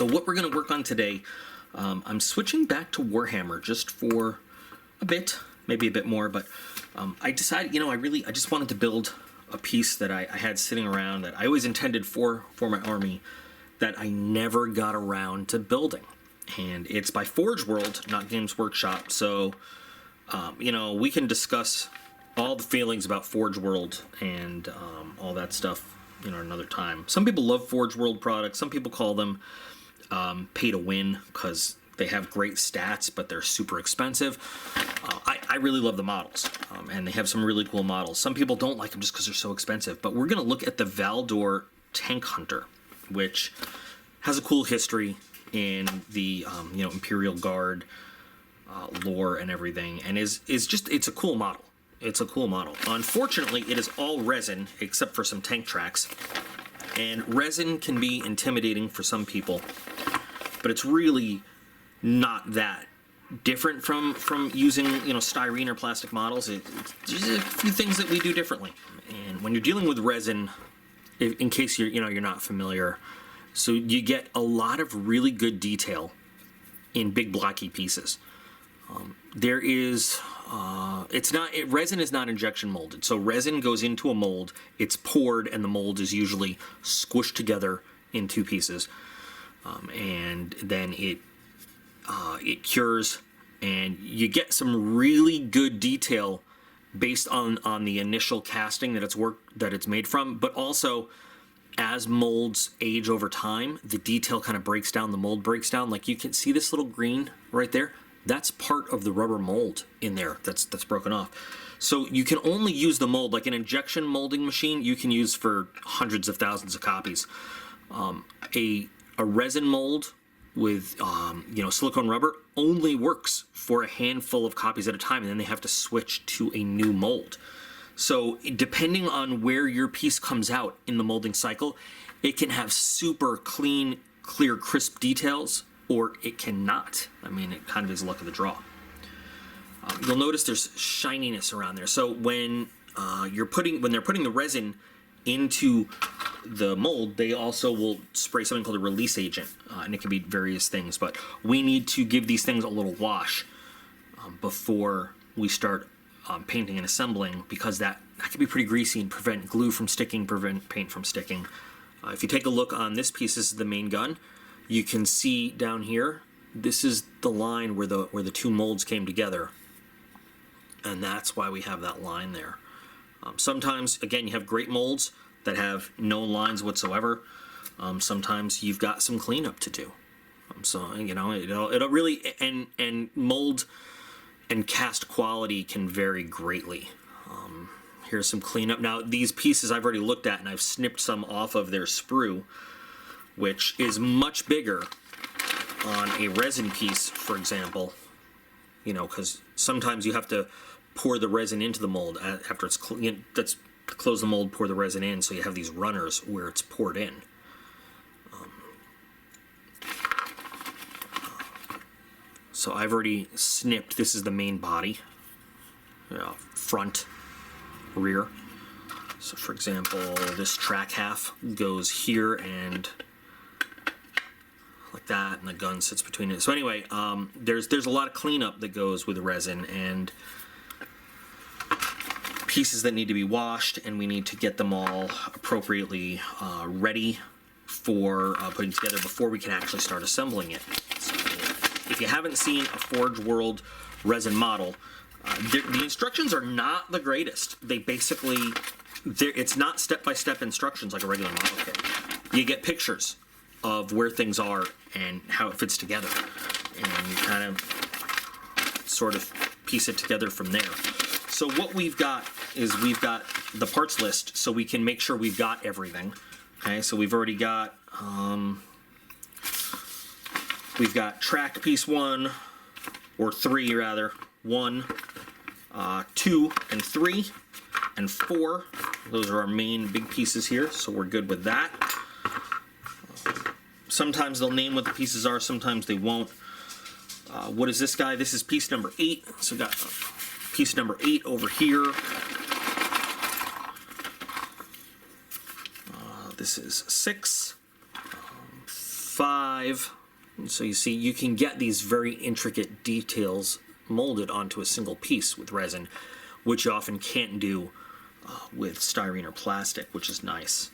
So what we're going to work on today, I'm switching back to Warhammer just for a bit, maybe a bit more, but I decided, I just wanted to build a piece that I had sitting around that I always intended for my army that I never got around to building. And it's by Forge World, not Games Workshop, so, we can discuss all the feelings about Forge World and all that stuff, another time. Some people love Forge World products. Some people call them pay to win because they have great stats, but they're super expensive. I really love the models, and they have some really cool models. Some people don't like them just because they're so expensive, but we're going to look at the Valdor Tank Hunter, which has a cool history in the Imperial Guard lore and everything, and is just, it's a cool model. It's a cool model. Unfortunately, it is all resin except for some tank tracks, and resin can be intimidating for some people, but it's really not that different from using styrene or plastic models. There's a few things that we do differently, and when you're dealing with resin, in case you're not familiar, so you get a lot of really good detail in big blocky pieces. There is resin is not injection molded, so resin goes into a mold, it's poured, and the mold is usually squished together in two pieces, and then it cures, and you get some really good detail based on the initial casting that it's made from, but also as molds age over time, the detail kind of breaks down, the mold breaks down. Like you can see this little green right there. That's part of the rubber mold in there that's broken off. So you can only use the mold, like an injection molding machine you can use for hundreds of thousands of copies. A resin mold with silicone rubber only works for a handful of copies at a time, and then they have to switch to a new mold. So depending on where your piece comes out in the molding cycle, it can have super clean, clear, crisp details, or it cannot. I mean, it kind of is luck of the draw. You'll notice there's shininess around there. So when they're putting the resin into the mold, they also will spray something called a release agent, and it can be various things. But we need to give these things a little wash before we start painting and assembling, because that can be pretty greasy and prevent glue from sticking, prevent paint from sticking. If you take a look on this piece, this is the main gun. You can see down here, this is the line where the two molds came together, and that's why we have that line there. Sometimes, again, you have great molds that have no lines whatsoever. Sometimes you've got some cleanup to do. So it'll really, and mold and cast quality can vary greatly. Here's some cleanup. Now these pieces I've already looked at, and I've snipped some off of their sprue, which is much bigger on a resin piece, for example, because sometimes you have to pour the resin into the mold after it's that's to close the mold, pour the resin in, so you have these runners where it's poured in. So I've already snipped, this is the main body, front, rear. So for example, this track half goes here and like that, and the gun sits between it. So anyway, there's a lot of cleanup that goes with resin, and pieces that need to be washed, and we need to get them all appropriately ready for putting together before we can actually start assembling it. So if you haven't seen a Forge World resin model, the instructions are not the greatest. They basically, it's not step-by-step instructions like a regular model kit. You get pictures of where things are and how it fits together, and you kind of sort of piece it together from there. So what we've got is we've got the parts list, so we can make sure we've got everything. Okay, so we've already got track piece 1, or 3 rather, 1, 2, and 3, and 4. Those are our main big pieces here, so we're good with that. Sometimes they'll name what the pieces are, sometimes they won't. What is this guy? This is piece number 8. So we've got piece number 8 over here. This is 6. 5. So you see, you can get these very intricate details molded onto a single piece with resin, which you often can't do with styrene or plastic, which is nice.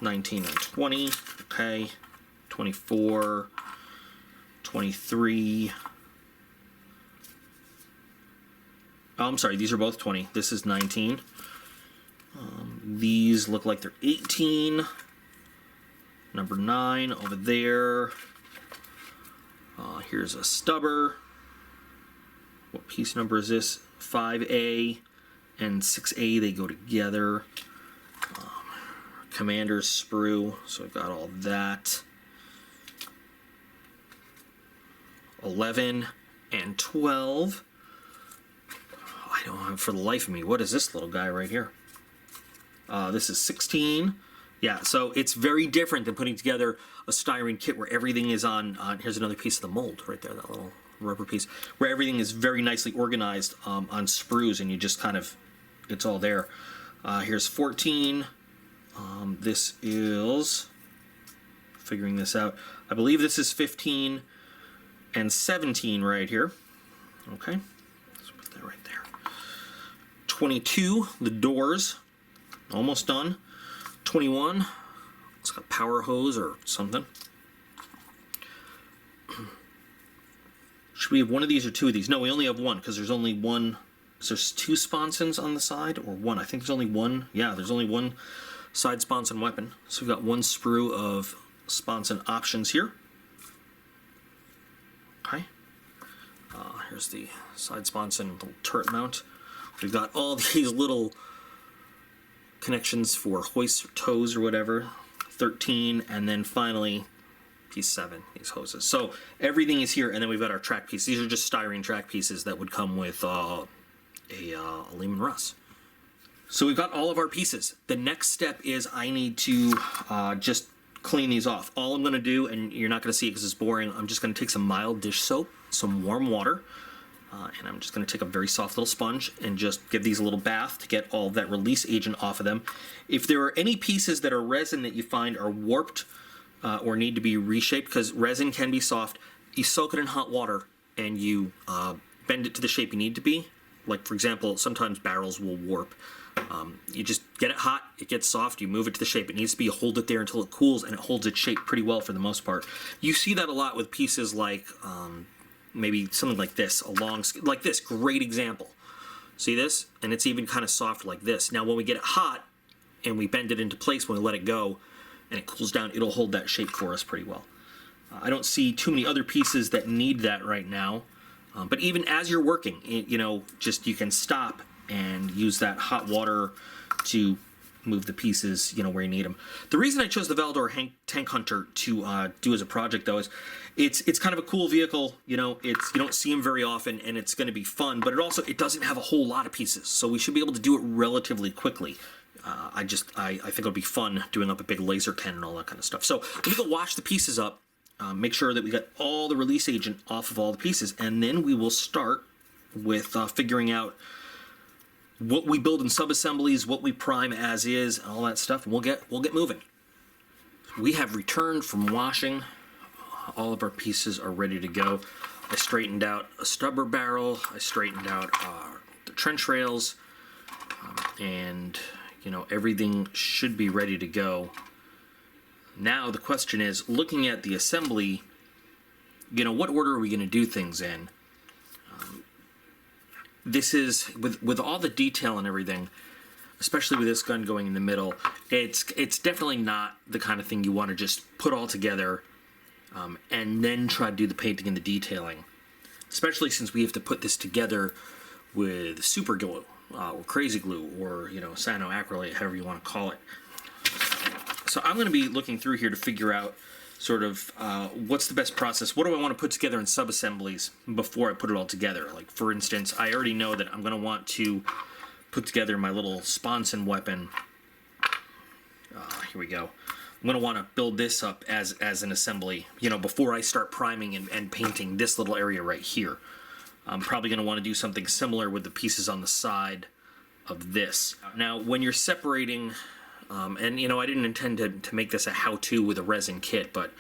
19 and 20, okay. 24, 23. Oh, I'm sorry, these are both 20. This is 19. These look like they're 18. Number 9 over there. Here's a stubber. What piece number is this? 5A and 6A, they go together. Commander's sprue, so I've got all that. 11 and 12. I don't know for the life of me, what is this little guy right here? This is 16. Yeah, so it's very different than putting together a styrene kit where everything is on here's another piece of the mold right there, that little rubber piece, where everything is very nicely organized on sprues, and you just kind of, it's all there. Here's 14. This is, figuring this out, I believe this is 15 and 17 right here. Okay, let's put that right there. 22, the doors, almost done. 21, it's got a power hose or something. Should we have one of these or two of these? No, we only have one because there's only one. Is there 2 sponsons on the side or one? I think there's only one. Yeah, there's only one side sponson weapon. So we've got one sprue of sponson options here. Okay. Here's the side sponson little turret mount. We've got all these little connections for hoists or toes or whatever. 13, and then finally piece 7, these hoses. So everything is here, and then we've got our track piece. These are just styrene track pieces that would come with a Lehman Russ. So we've got all of our pieces. The next step is I need to just clean these off. All I'm going to do, and you're not going to see it because it's boring, I'm just going to take some mild dish soap, some warm water, and I'm just going to take a very soft little sponge and just give these a little bath to get all that release agent off of them. If there are any pieces that are resin that you find are warped or need to be reshaped, because resin can be soft, you soak it in hot water and you bend it to the shape you need to be. Like, for example, sometimes barrels will warp. You just get it hot, it gets soft, you move it to the shape it needs to be, you hold it there until it cools, and it holds its shape pretty well for the most part. You see that a lot with pieces like maybe something like this, like this, great example. See this? And it's even kind of soft like this. Now when we get it hot and we bend it into place, when we let it go and it cools down, it'll hold that shape for us pretty well. I don't see too many other pieces that need that right now. But even as you're working, you know, just you can stop and use that hot water to move the pieces, you know, where you need them. The reason I chose the Valdor Tank Hunter to do as a project, though, is it's kind of a cool vehicle. You know, you don't see them very often, and it's going to be fun. But it doesn't have a whole lot of pieces, so we should be able to do it relatively quickly. I think it'll be fun doing up a big laser cannon and all that kind of stuff. So let me go wash the pieces up. Make sure that we got all the release agent off of all the pieces, and then we will start with figuring out what we build in sub-assemblies, what we prime as is, and all that stuff, and we'll get moving. We have returned from washing. All of our pieces are ready to go. I straightened out a stubber barrel. I straightened out the trench rails, and you know, everything should be ready to go. Now the question is, looking at the assembly, you know, what order are we going to do things in? This is, with all the detail and everything, especially with this gun going in the middle, it's definitely not the kind of thing you want to just put all together and then try to do the painting and the detailing. Especially since we have to put this together with super glue or crazy glue, or, you know, cyanoacrylate, however you want to call it. So I'm going to be looking through here to figure out sort of what's the best process. What do I want to put together in sub-assemblies before I put it all together? Like, for instance, I already know that I'm going to want to put together my little sponson weapon. Here we go. I'm going to want to build this up as an assembly, you know, before I start priming and painting this little area right here. I'm probably going to want to do something similar with the pieces on the side of this. Now, when you're separating And, you know, I didn't intend to make this a how-to with a resin kit, but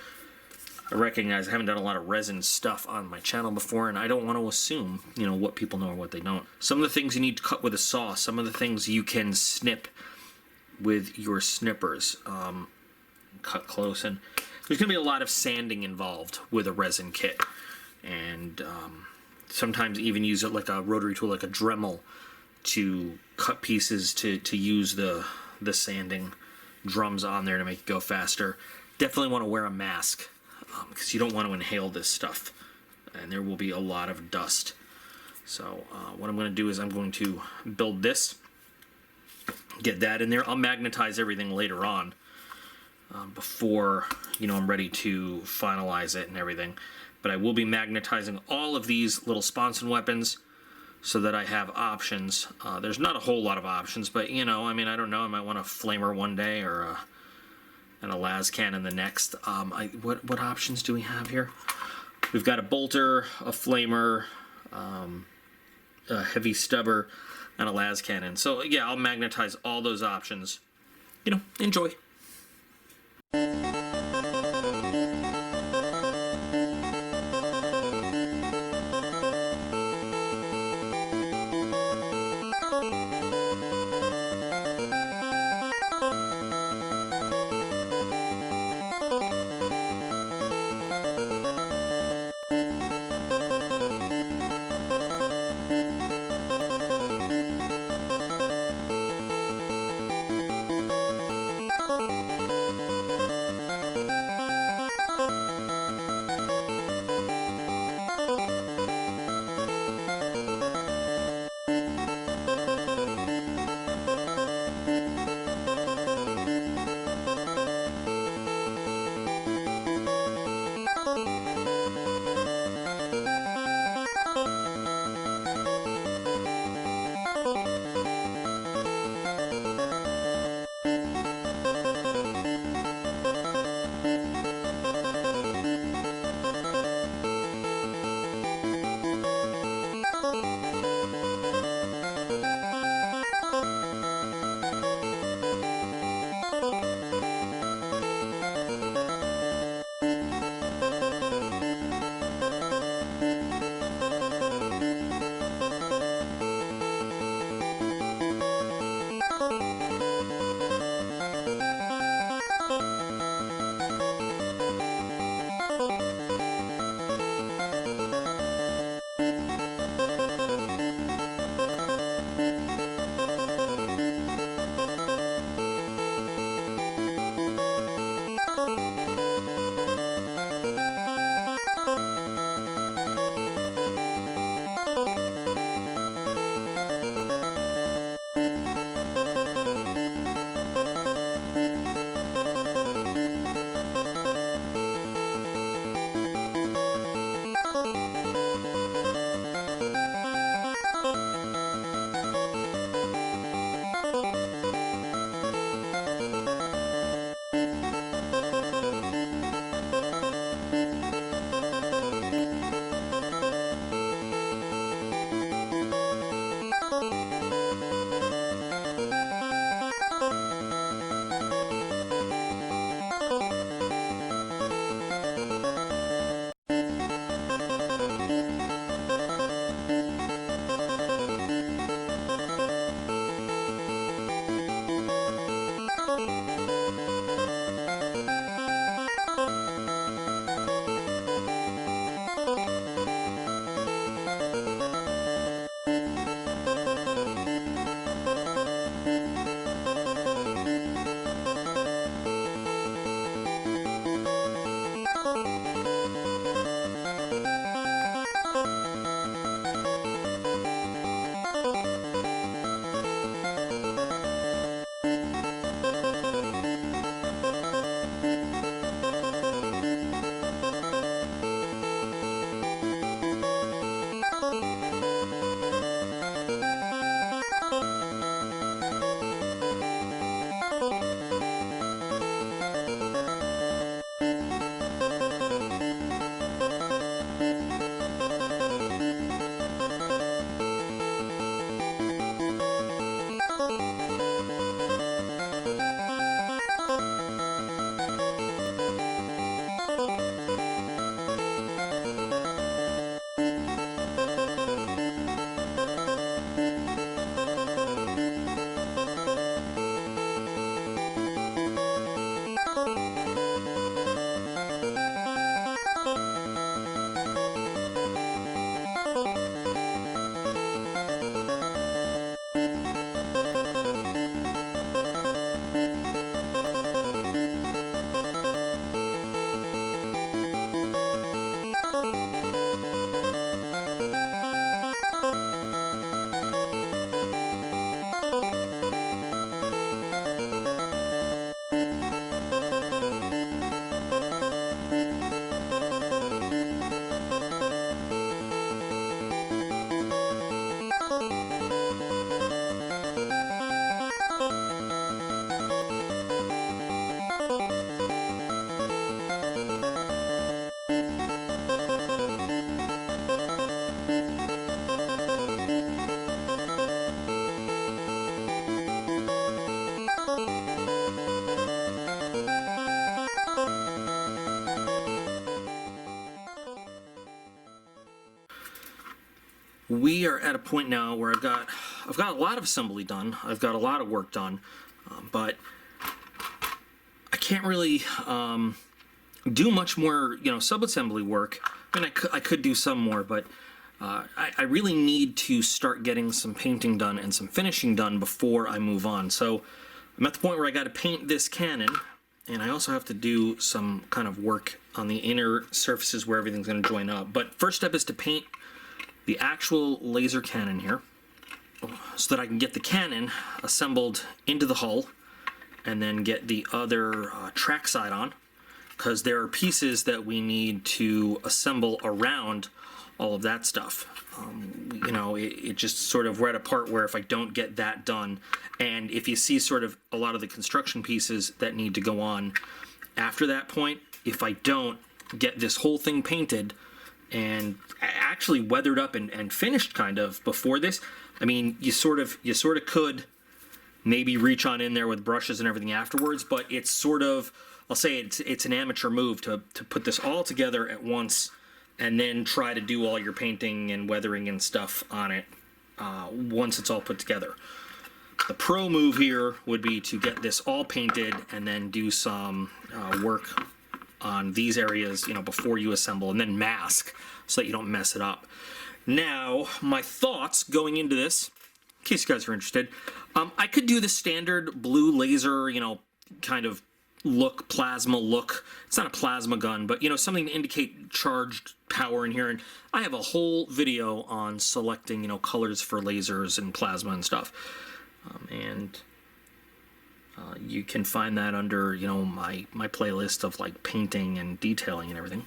I recognize I haven't done a lot of resin stuff on my channel before, and I don't want to assume, you know, what people know or what they don't. Some of the things you need to cut with a saw, some of the things you can snip with your snippers. Cut close, and there's going to be a lot of sanding involved with a resin kit, and sometimes even use it like a rotary tool, like a Dremel, to cut pieces to use the sanding drums on there to make it go faster. Definitely want to wear a mask, because you don't want to inhale this stuff, and there will be a lot of dust. So what I'm going to do is I'm going to build this, get that in there. I'll magnetize everything later on, before, you know, I'm ready to finalize it and everything. But I will be magnetizing all of these little sponson weapons so that I have options. There's not a whole lot of options, but, you know, I mean, I don't know. I might want a flamer one day, or and a las cannon the next. What options do we have here? We've got a bolter, a flamer, a heavy stubber, and a las cannon. So yeah, I'll magnetize all those options. You know, enjoy. We are at a point now where I've got a lot of assembly done. I've got a lot of work done, but I can't really do much more, sub-assembly work. I mean, I could do some more, but I really need to start getting some painting done and some finishing done before I move on. So I'm at the point where I got to paint this cannon, and I also have to do some kind of work on the inner surfaces where everything's going to join up. But first step is to paint the actual laser cannon here so that I can get the cannon assembled into the hull and then get the other track side on, because there are pieces that we need to assemble around all of that stuff. It just sort of, we're at a part where if I don't get that done, and if you see sort of a lot of the construction pieces that need to go on after that point, if I don't get this whole thing painted and actually weathered up and finished kind of before this, I mean, you sort of could maybe reach on in there with brushes and everything afterwards, but it's sort of, I'll say it's an amateur move to put this all together at once and then try to do all your painting and weathering and stuff on it once it's all put together. The pro move here would be to get this all painted and then do some work on these areas, before you assemble, and then mask so that you don't mess it up. Now, my thoughts going into this, in case you guys are interested, I could do the standard blue laser, kind of look, plasma look. It's not a plasma gun, but, something to indicate charged power in here. And I have a whole video on selecting, colors for lasers and plasma and stuff. You can find that under, my playlist of like painting and detailing and everything.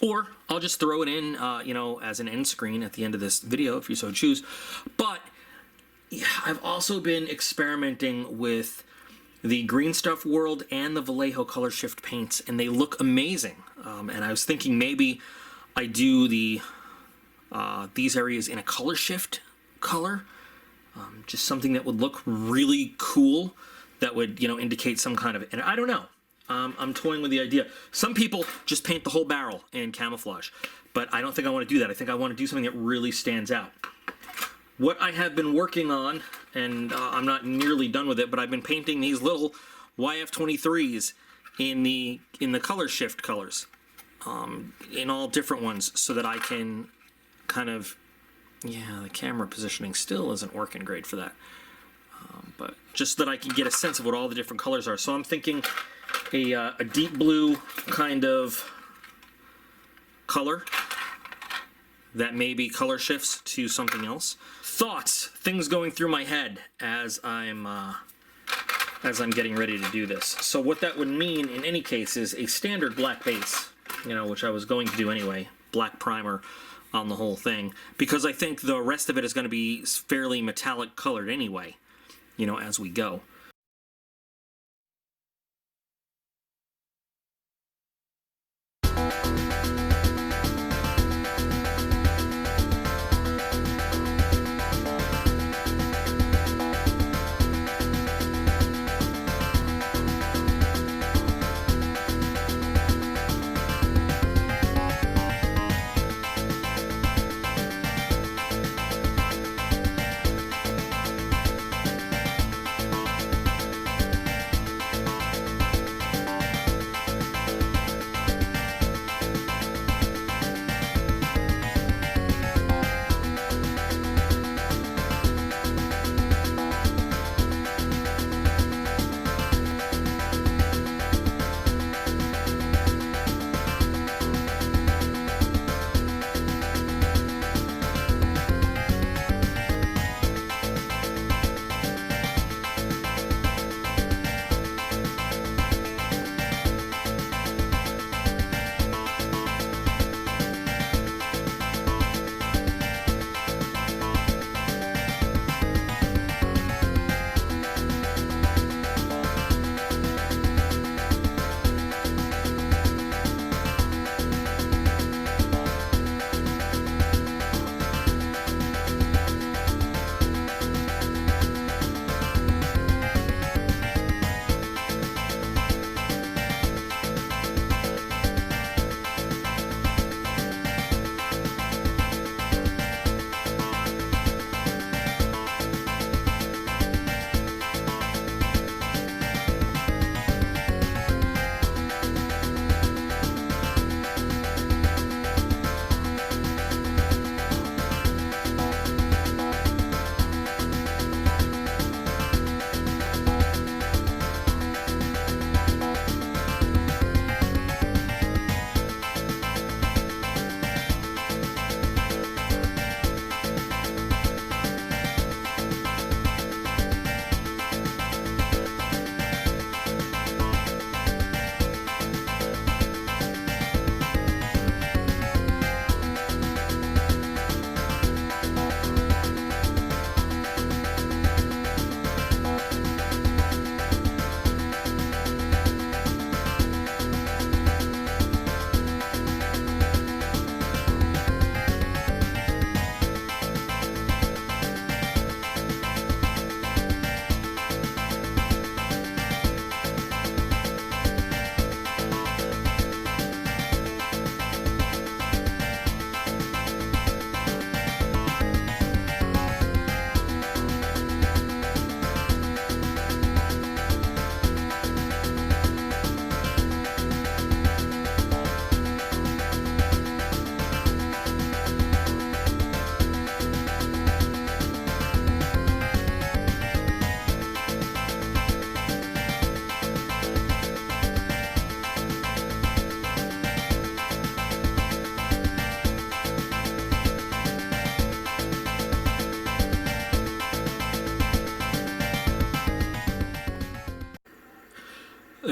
Or I'll just throw it in, as an end screen at the end of this video if you so choose. But yeah, I've also been experimenting with the Green Stuff World and the Vallejo Color Shift paints, and they look amazing. And I was thinking maybe I do these areas in a color shift color, just something that would look really cool. That would, indicate some kind of, and I don't know. I'm toying with the idea. Some people just paint the whole barrel in camouflage, but I don't think I want to do that. I think I want to do something that really stands out. What I have been working on, and I'm not nearly done with it, but I've been painting these little YF23s in the color shift colors, in all different ones, so that I can kind of, the camera positioning still isn't working great for that. But just that I can get a sense of what all the different colors are. So I'm thinking a deep blue kind of color that maybe color shifts to something else. Thoughts, things going through my head as I'm getting ready to do this. So what that would mean in any case is a standard black base, which I was going to do anyway, black primer on the whole thing, because I think the rest of it is going to be fairly metallic colored anyway, as we go.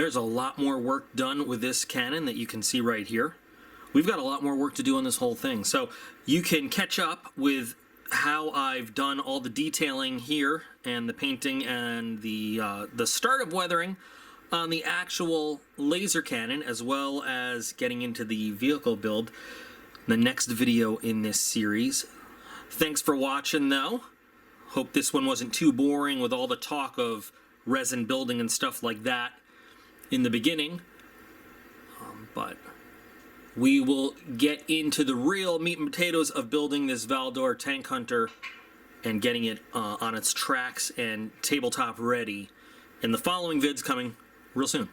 there's a lot more work done with this cannon that you can see right here. We've got a lot more work to do on this whole thing. So you can catch up with how I've done all the detailing here and the painting and the start of weathering on the actual laser cannon, as well as getting into the vehicle build, the next video in this series. Thanks for watching, though. Hope this one wasn't too boring with all the talk of resin building and stuff like that in the beginning. But we will get into the real meat and potatoes of building this Valdor Tank Hunter and getting it on its tracks and tabletop ready in the following vids coming real soon.